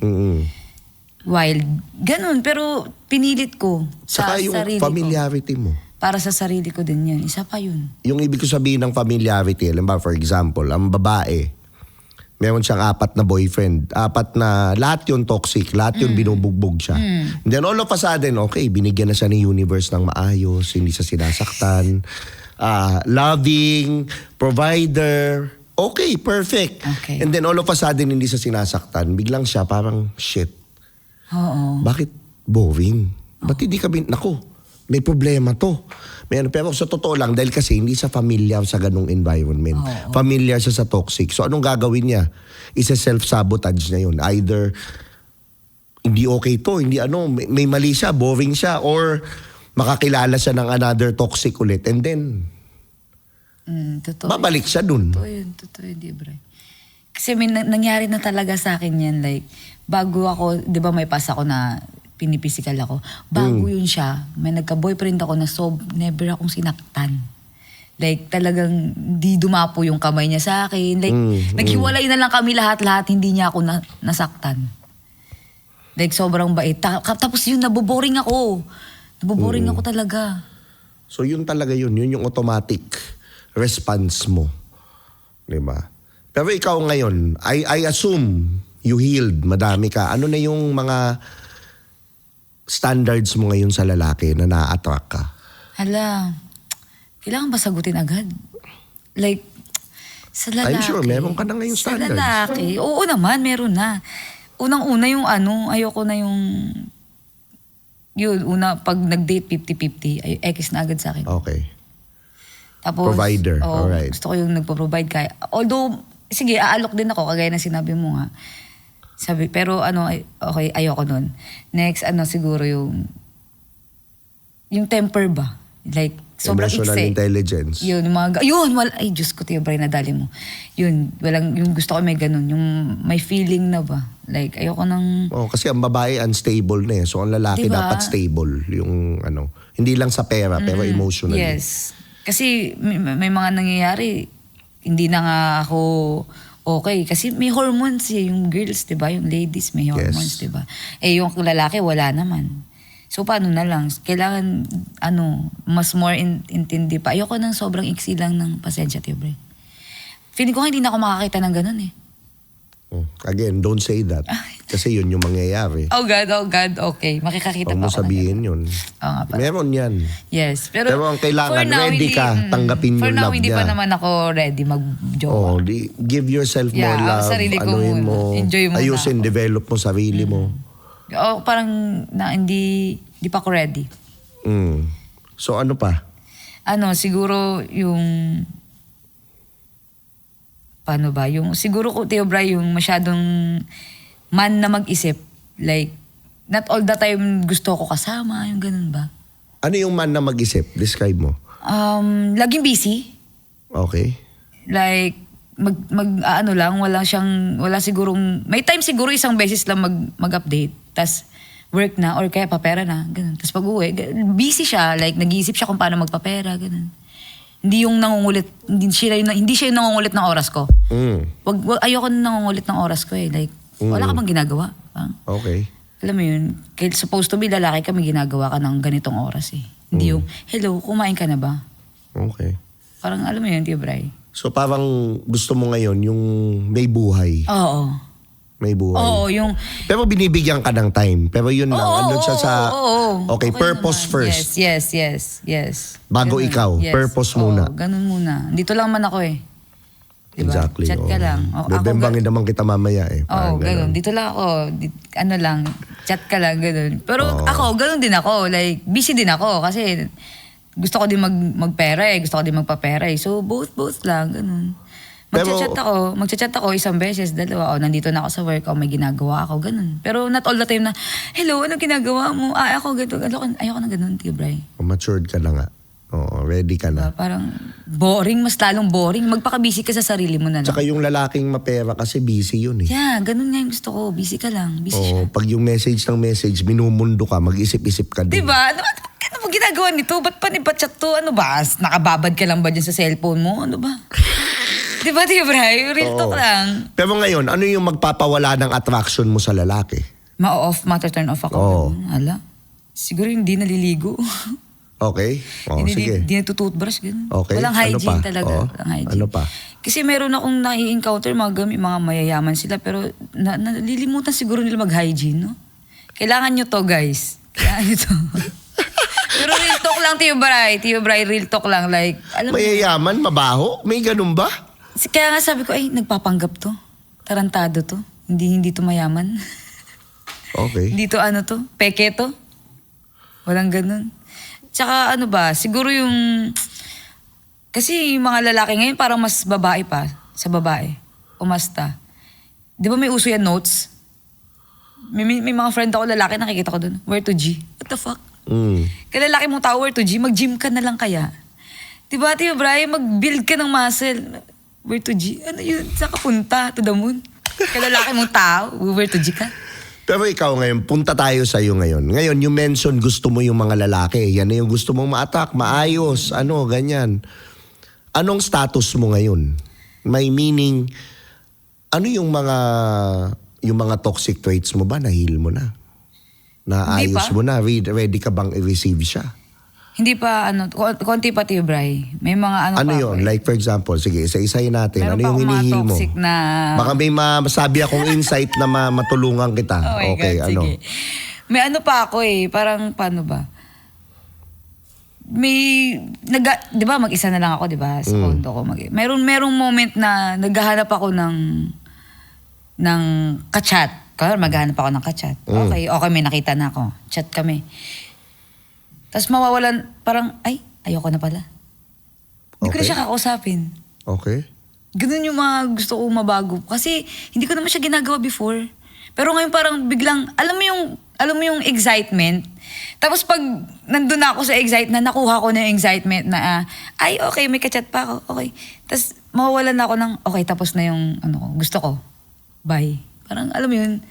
wild. Ganun. Pero pinilit ko sa Saka yung sarili familiarity mo. ko. Para sa sarili ko din yan. Isa pa yun. Yung ibig ko sabihin ng familiarity, alam ba, for example, ang babae, Meron siyang 4 na boyfriend. 4 na, lahat yun toxic. Lahat yun binubugbog siya. And then all of a sudden, okay, binigyan na siya ni universe ng maayos, hindi siya sinasaktan. Loving, provider, okay, perfect. Okay. And then all of a sudden, hindi siya sinasaktan. Biglang siya parang, shit, Oo. bakit boring? Ba't hindi kami, nako, may problema to. Pero sa totoo lang, dahil kasi hindi siya familiar sa ganung environment. Familiar siya sa toxic. So anong gagawin niya? Isa self-sabotage niya yun. Either hindi okay to, hindi may mali siya, boring siya, or makakilala siya ng another toxic ulit. And then, Totoo. babalik siya dun. Totoo yun, di ba? Kasi may nangyari na talaga sa akin yan. Like, bago ako, di ba may pas ako na pinipisikal ako. Bago yun siya, may nagka-boyfriend ako na never akong sinaktan. Like, talagang di dumapo yung kamay niya sa akin. Like, naghiwalay na lang kami lahat-lahat, hindi niya ako nasaktan. Like, sobrang bait. Tapos yun, naboboring ako. Naboboring ako talaga. So yun talaga yun. Yun yung automatic response mo. Diba? Pero ikaw ngayon, I assume you healed, madami ka. Ano na yung mga standards mo ngayon sa lalaki na na-attract ka? Hala, kailangan ba sagutin agad? Like, sa lalaki. I'm sure meron ka na ngayong standards. Sa lalaki, oo naman, meron na. Unang-una yung ayoko na yung, pag nag-date 50-50, X na agad sa akin. Okay. Tapos, Provider, alright. Gusto ko yung nagpo-provide kaya. Although, sige, aalok din ako, kagaya ng sinabi mo nga. Pero okay, ayoko nun. Next, siguro yung temper ba? Like, sobrang Emotional intelligence. Yun, ay, Diyos ko, Tio Bray, nadali mo. Yun, yung gusto ko may ganun, yung may feeling na ba? Like, ayoko nang... Kasi ang babae unstable na eh. So ang lalaki Diba? dapat stable. Yung hindi lang sa pera, pero emotionally. Yes. Kasi may mga nangyayari, hindi na nga ako okay. Kasi may hormones yung girls, di ba? Yung ladies may hormones, Yes. di ba? Yung lalaki, wala naman. So, paano na lang? Kailangan, mas more intindi pa. Ayoko nang sobrang iksi lang ng pasensya, Tio Bray. Feeling ko nga hindi na ako makakita ng ganun eh. Again, don't say that. Kasi yun yung mangyayari. Oh God, okay. Makikakita Huwag pa mo ako. sabihin yun. Oo nga pala. Meron yan. Yes. Pero ang kailangan, for now, ready ka, tanggapin for yung now, love hindi niya. pa naman ako ready mag-jowa. Give yourself more love. sarili ko Anuhin muna. mo. Enjoy muna Ayusin, ako. develop mo sarili mo. Parang hindi pa ako ready. So ano pa? Siguro yung... Paano ba? Siguro ko, Teo Bray, yung masyadong man na mag-isip. Like, not all the time gusto ko kasama, yung ganun ba? Ano yung man na mag-isip? Describe mo. Laging busy. Okay. Like, wala sigurong, may time siguro isang beses lang mag-update. Tas, work na, or kaya papera na, ganun. Tas pag-uwi, busy siya, like, nag-iisip siya kung paano magpapera, ganun. Hindi yung nangungulit, hindi siya yung nangungulit ng oras ko. Ayoko na nangungulit ng oras ko eh. Like, wala ka bang ginagawa? Okay. Alam mo yun, supposed to be lalaki ka, may ginagawa ka ng ganitong oras eh. Hindi yung, hello, kumain ka na ba? Okay. Parang alam mo yun, Tio Bray. So parang gusto mo ngayon yung may buhay. Oo. May buhay. Oo, yung... Pero binibigyan ka ng time. Pero yun lang, andun siya sa... Okay, purpose naman. first. Yes. Bago Ganun. ikaw, purpose muna. Ganun muna. Dito lang man ako eh. Diba? Exactly. Chat ka lang. Bebembangin naman kita mamaya eh. Oo, ganun. Dito lang ako. Chat ka lang, ganun. Pero ako, ganun din ako. Like, busy din ako kasi gusto ko din magpera eh. Gusto ko din magpapera eh. So, both lang, ganun. Magchat ako isang beses, dalawa. Nandito na ako sa work, may ginagawa ako, ganun. Pero not all the time na, hello, ano ginagawa mo? Ako ganito. Ayoko na ganun, Tio Bray. Matured ka na nga. Oo, ready ka na. Parang boring, mas lalong boring. Magpaka-busy ka sa sarili mo na lang. Tsaka yung lalaking mapera kasi busy yun eh. Yeah, ganun nga yung gusto ko. Busy ka lang. Busy siya. Pag yung message ng message, minumundo ka, mag-isip-isip ka din. Diba? Ano mo ginagawa nito? Ba't pa chat to? Ano ba? Nakababad ka lang ba dyan sa cellphone mo? Ano ba? Diba, Tio Bray? Real talk lang. Pero ngayon, ano yung magpapawala ng attraction mo sa lalaki? Turn off ako. Oo. Hala. Siguro hindi naliligo. Okay? Oh, Hindi sige. nagtutoothbrush, ganun. Okay. Walang Ano hygiene pa? talaga. Oo. Walang hygiene. Ano pa? Kasi meron akong nai-encounter mga mayayaman sila pero nalilimutan siguro nila mag-hygiene, no? Kailangan nyo to, guys. Kailangan nyo to. Pero real talk lang, Tio Bray, real talk lang. Like, alam mo, Mayayaman, mabaho? May ganun ba? kaya nga sabi ko, ay, nagpapanggap to. Tarantado to. Hindi to mayaman. Okay. Hindi to ano to. Peke to. Walang ganun. Tsaka ano ba, siguro yung... Kasi yung mga lalaki ngayon parang mas babae pa sa babae. Umasta. Di ba may uso yan notes? May mga friend ako lalaki, nakikita ko dun. Where to G? What the fuck? Kaya lalaki mong tao, where to G? Mag-gym ka na lang kaya. Diba, Tio Brian, mag-build ka ng muscle. Where to G? Ano yun? Saan ka punta? To the moon? Kaya lalaki mong tao, where to G ka? Pero ikaw ngayon, punta tayo sa iyo ngayon. Ngayon, you mention gusto mo yung mga lalaki. Yan na yung gusto mong ma-attack, maayos, ano, ganyan. Anong status mo ngayon? May meaning, ano yung mga toxic traits mo ba? Na-heal mo na? Hindi Naayos pa. mo na? Ready ka bang i-receive siya? Hindi pa, konti pa, Tio Bray. May mga Ano pa yun? ako eh. Like for example, sige, isa-isayin natin. Meron Ano pa yung akong mga hinihil mo? toxic na... Baka may masabi akong insight na matulungan kita. Oh my Okay, God, ano? sige. May ano pa ako eh, parang paano ba? Di ba mag-isa na lang ako, di ba? Sa condo ko. Merong moment na naghahanap ako ng kachat. Kaya maghahanap ako ng kachat. Okay, may nakita na ako. Chat kami. Tapos mawawalan, parang, ay, ayoko na pala. Hindi ko na Okay. siya kakausapin. Okay. Ganun yung mga gusto ko mabago. Kasi hindi ko naman siya ginagawa before. Pero ngayon parang biglang, alam mo yung excitement. Tapos pag nandun na ako sa excitement, nakuha ko na yung excitement na, ay, okay, may kachat pa ako. Okay. Tapos mawawalan na ako ng, okay, tapos na yung gusto ko. Bye. Parang, alam mo yun,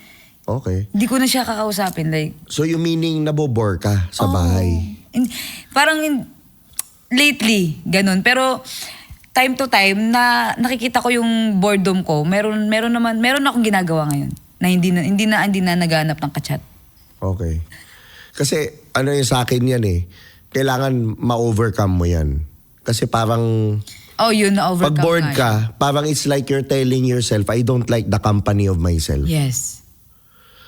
Okay. hindi ko na siya kakausapin. Like, So yung meaning nabobore ka sa bahay. Lately, ganun. Pero time to time na nakikita ko yung boredom ko, meron akong ginagawa ngayon na hindi na naghanap ng kachat. Okay. Kasi ano yung sa akin yan eh. Kailangan ma-overcome mo yan. Kasi parang Oh, yun na overcome. pag bored nga yun. ka, parang it's like you're telling yourself, I don't like the company of myself. Yes.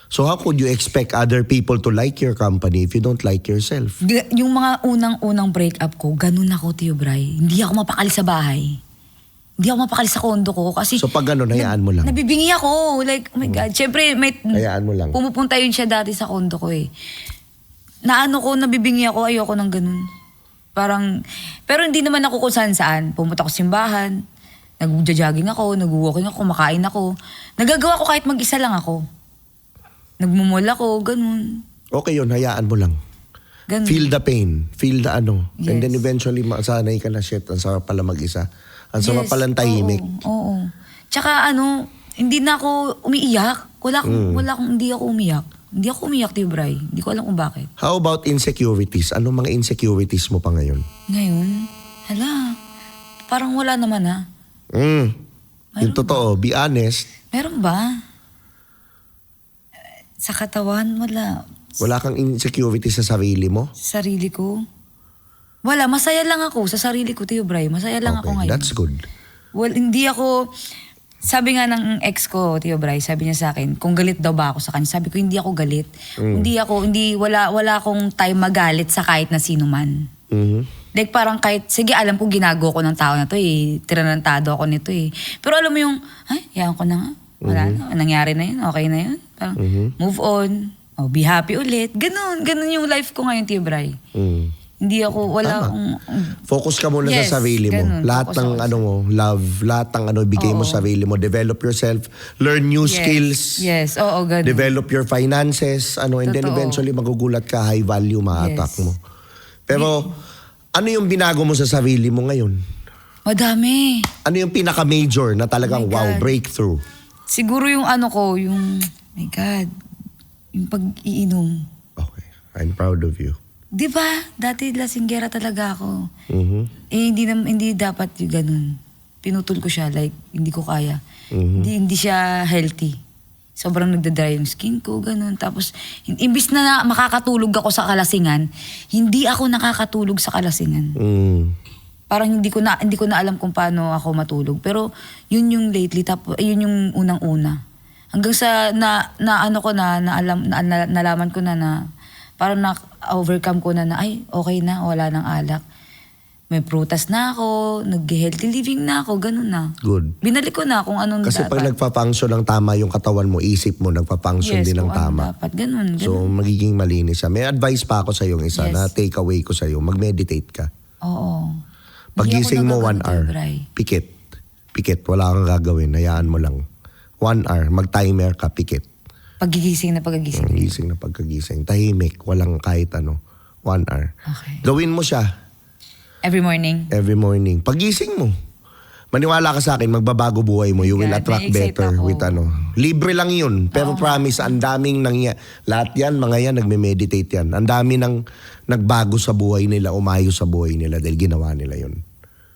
So how could you expect other people to like your company if you don't like yourself? Yung mga unang breakup ko, ganun ako, Tio Bray. Hindi ako mapakali sa bahay. Hindi ako mapakali sa kondo ko. Kasi So pag ganun, hayaan mo lang. nabibingi ako. Like, oh my God. Siyempre, Hayaan mo lang. pumupunta yun siya dati sa kondo ko eh. Nabibingi ako, ayoko ng ganun. Parang, pero hindi naman ako kung saan. Pumunta ako simbahan, nag-jogging ako, nag-walking ako, kumakain ako. Nagagawa ko kahit mag-isa lang ako. Nagmumall ako, ganun. Okay yun, hayaan mo lang. Ganun. Feel the pain. Feel the ano. And Yes. then eventually, masanay ka na, shit, ang sarap pala mag-isa. Ang sarap palang tahimik. Oo. Tsaka hindi na ako umiiyak. Hindi ako umiyak. Hindi ako umiyak, Tio Bray. Hindi ko alam kung bakit. How about insecurities? Anong mga insecurities mo pa ngayon? Ngayon, parang wala naman ha. Yung totoo, be honest, Meron ba? Sa katawan, wala. wala kang insecurity sa sarili mo? Sa sarili ko? Wala, masaya lang ako sa sarili ko, Tio Bray. Masaya lang ako ngayon. That's good. Well, hindi ako... Sabi nga ng ex ko, Tio Bray, sabi niya sa akin, kung galit daw ba ako sa kanya. Sabi ko, hindi ako galit. Wala akong time magalit sa kahit na sino man. Mhm. Like parang sige, alam ko ginagawa ko ng tao na to eh. Tiranantado ako nito eh. Pero alam mo yung, yan ko na nga. Wala na, nangyari na yun, okay na yun. Parang, move on. Be happy ulit. Ganun yung life ko ngayon, Tio Bray. Hindi ako, wala akong... Focus ka muna Yes, sa sarili mo. ganun. Lahat Focus ng ako mo, love, lahat ng ibigay mo sa sarili mo. Develop yourself, learn new skills, Yes, oo, ganun. develop your finances, and then Totoo. eventually magugulat ka, high value, ma-attack Yes. mo. Pero, ano yung binago mo sa sarili mo ngayon? Madami. Ano yung pinaka-major na talagang Oh my wow, God. breakthrough? Siguro yung my God, yung pag-iinom. Okay, I'm proud of you. Di ba? Dati lasinggera talaga ako. Mhm. Hindi dapat yung ganun. Pinutol ko siya, like, hindi ko kaya. Hindi siya healthy Sobrang nagda-dry yung skin ko, ganun. Tapos, imbis na makakatulog ako sa kalasingan, hindi ako nakakatulog sa kalasingan. Parang hindi ko na alam kung paano ako matulog. Pero, yun yung lately, yun yung unang-una. Hanggang sa, nalaman ko na parang na-overcome ko na ay, okay na, wala nang alak. May prutas na ako, nag-healthy living na ako, ganun na. Good. Binalik ko na kung anong Kasi dapat. pag nagpa-function ng tama yung katawan mo, isip mo, nagpa-function din ng kung tama. ano dapat. Ganun. So, magiging malinis siya. May advice pa ako sa yung isa Yes. na take away ko sa iyo. Mag-meditate ka. Oo. Pagising mo 1 hour, pikit. Pikit. Wala kang gagawin. Hayaan mo lang. 1 hour. Mag-timer ka, pikit. Pagigising na pagigising. Gising na pagkagising. Tahimik. Walang kahit ano. 1 hour. Okay. Gawin mo siya Every morning. every morning. Pagising mo. Maniwala ka sa akin, magbabago buhay mo. You will God, attract na-excite better ako. with ano. Libre lang yun. Pero promise, ang daming lahat yan, mga yan, nagme-meditate yan. Ang dami nang nagbago sa buhay nila, umayos sa buhay nila dahil ginawa nila yun.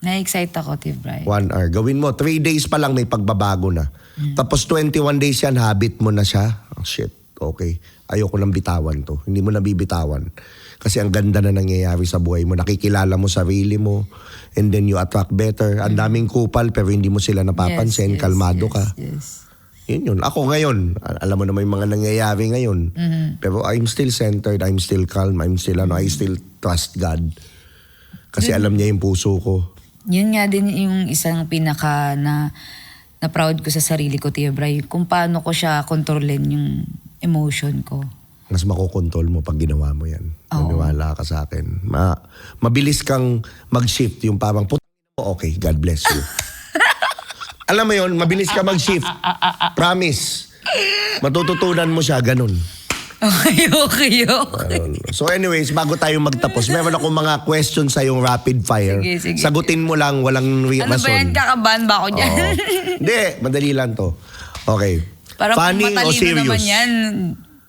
Na-excite ako, Tiv Bri. 1 hour. Gawin mo. 3 days pa lang may pagbabago na. Tapos 21 days yan, habit mo na siya. Oh, shit. Okay. Ayoko nang bitawan to. Hindi mo na bibitawan. Kasi ang ganda na nangyayari sa buhay mo. Nakikilala mo sarili mo. And then you attract better. Ang daming kupal pero hindi mo sila napapansin. Kalmado ka. Yes. Yun yun. Ako ngayon, alam mo naman yung mga nangyayari ngayon. Pero I'm still centered. I'm still calm. I still trust God. Kasi alam niya yung puso ko. Yun nga din yung isang pinaka na proud ko sa sarili ko, Tia Bri. Kung paano ko siya kontrolin yung emotion ko. Mas makokontrol mo pag ginawa mo yan. Maniwala ka sa akin. Mabilis kang mag-shift. Yung parang, okay, God bless you. Alam mo yun, mabilis ka mag-shift. Promise. Matututunan mo siya, ganun. Okay. So anyways, bago tayo magtapos, meron akong mga questions sa yung rapid fire. Sige. Sagutin mo lang, walang Ano ba yan? Kakabahan ba ako dyan? Oo. Hindi, madali lang to. Okay. Parang Funny kung o matalino serious? naman yan.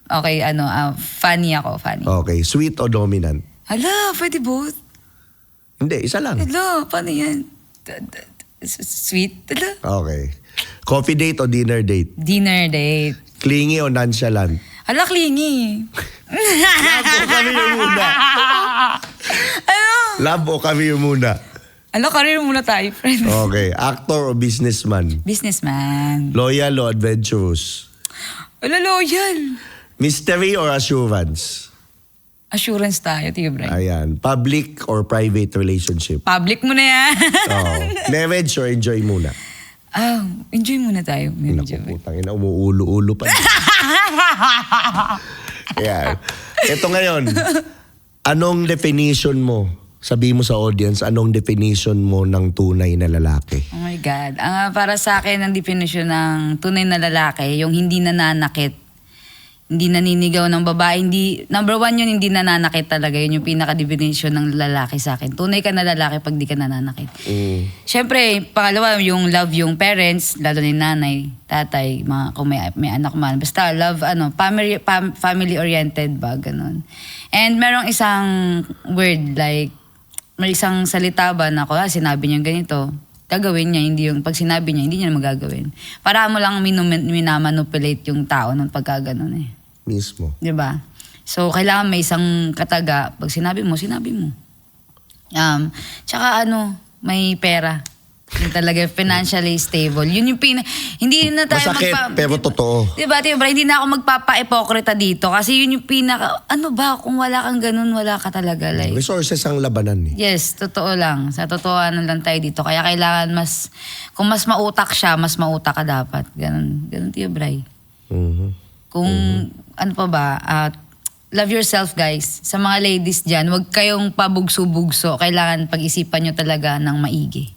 Okay, funny ako, funny. Okay, sweet o dominant? Hala, pwede both. Hindi, isa lang. Hala, paano yan? Sweet? Hala. Okay. Coffee date o dinner date? Dinner date. Clingy o nonchalant? Hala, clingy. Love o kami yung muna? Ano? Love o kami yung muna? Hala, career muna tayo, friend. Okay. Actor o businessman? Businessman. Loyal o adventurous? Hala, loyal. Mystery or assurance? Assurance tayo, Tia Bri. Ayan. Public or private relationship? Public mo na yan. Oh. Marriage or enjoy muna? Enjoy muna tayo. Naku, putang ina, umuulo-ulo pa. Ayan. Ito ngayon, anong definition mo? Sabi mo sa audience, anong definition mo ng tunay na lalaki? Oh my God. Para sa akin, ang definition ng tunay na lalaki, yung hindi nananakit, hindi naninigaw ng babae, number one yun, hindi nananakit talaga. Yun yung pinaka-definition ng lalaki sa akin. Tunay ka na lalaki pag di ka nananakit. Siyempre, pangalawa, yung love yung parents, lalo na yung nanay, tatay, kung may anak man. Basta love, family-oriented ba, ganun. And merong isang word, like, may isang salita ba na sinabi niya ganito, gagawin niya, hindi yung pag sinabi niya, hindi niya na magagawin. Para mo lang minamanipulate yung tao ng pagkaganon eh. Mismo. Diba? So, kailangan may isang kataga. Pag sinabi mo, sinabi mo. Tsaka may pera. Yung talaga financially stable. Yun yung hindi na tayo Masakit, pero totoo. Diba, hindi na ako magpapa-epokrita dito. Kasi yun yung kung wala kang ganun, wala ka talaga. Like, Resources ang labanan eh. yes, totoo lang. Sa totohanan lang tayo dito. Kaya kailangan kung mas mautak siya, mas mautak ka dapat. Ganun, Tia Bri. Kung, love yourself, guys. Sa mga ladies dyan, huwag kayong pabugso-bugso. Kailangan pag-isipan nyo talaga ng maigi.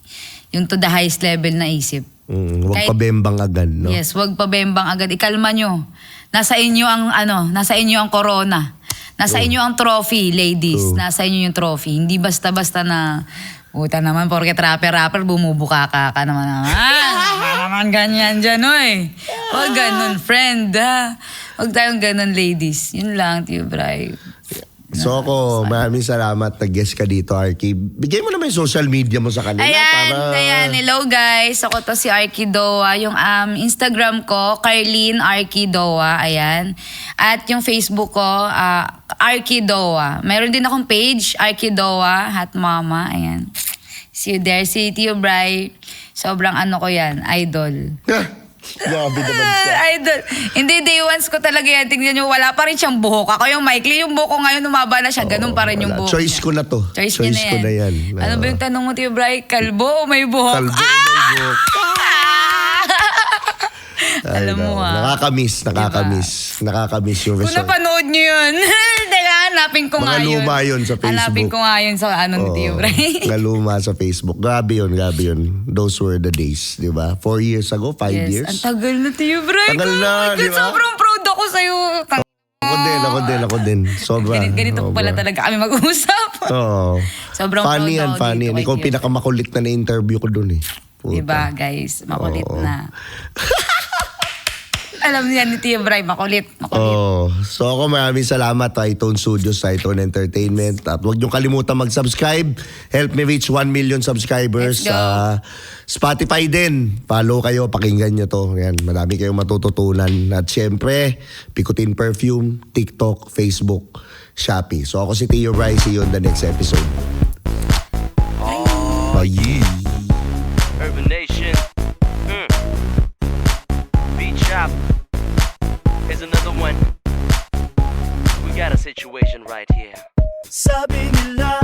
Yung to the highest level na isip. Huwag pabembang agad, no? Yes, huwag pabembang agad. Ikalma nyo. Nasa inyo ang corona. Nasa inyo ang trophy, ladies. Nasa inyo yung trophy. Hindi basta-basta na, puta naman, porket rapper, bumubuka ka naman. Naman ganyan dyan, oy. Huwag ganun, friend. Huwag tayong ganun, ladies. Yun lang, Tia Bri. So ako, maraming salamat nag-guest ka dito, Arky. Bigay mo naman yung social media mo sa kanila. Ayan. Hello guys. Ako to si Arky Doa. Yung Instagram ko, Carlene Arky Doa. Ayan. At yung Facebook ko, Arky Doa. Meron din akong page, Arky Doa, Hot Mama. Ayan. See you there. Si Tio Bray. Sobrang ko yan, idol. Grabe naman siya. Idol. Hindi, day ones ko talaga yan. Tingnan nyo, wala pa rin siyang buhok. Ako yung Mikey, yung buhok ko ngayon, umaba na siya. Ganun pa rin yung buhok Choice niya. ko na to. Choice ko na yan. Ano ba yung tanong mo, Tio Bray? Kalbo o may buhok? Kalbo, may buhok. Alam mo Nakakamiss yung Kung resort. napanood nyo yun, teka, hanapin ko nga Mga yun. luma yun sa Facebook. Hanapin ko nga yun sa ni Tio Bray. Mga luma sa Facebook. Grabe yun. Those were the days, di ba? 4 years ago, 5 years. Ang tagal na, Tio Bray. Tagal na, di ba? Sobrang proud ako sa'yo. Ako din. Sobra. Ganito po pala talaga kami mag-uusap. Oo. Sobrang Funny proud yan, ako funny dito yan. kay Ikaw Tio. pinakamakulit na na-interview ko dun eh. Puta. Diba, guys? Makulit Oo. na. Alam niya ni Tio Bray, makulit. Oh, so ako maraming salamat Tritone Studios, Tritone Entertainment. At huwag niyong kalimutan mag-subscribe. Help me reach 1 million subscribers. Let's go. Spotify din. Follow kayo, pakinggan niyo to. Yan, marami kayong matututunan. At syempre, Pikutin Perfume, TikTok, Facebook, Shopee. So ako si Tio Bray. See you on the next episode. Bye. Urban Nation. Beat Shop. Here's another one. We got a situation right here. Sabi nila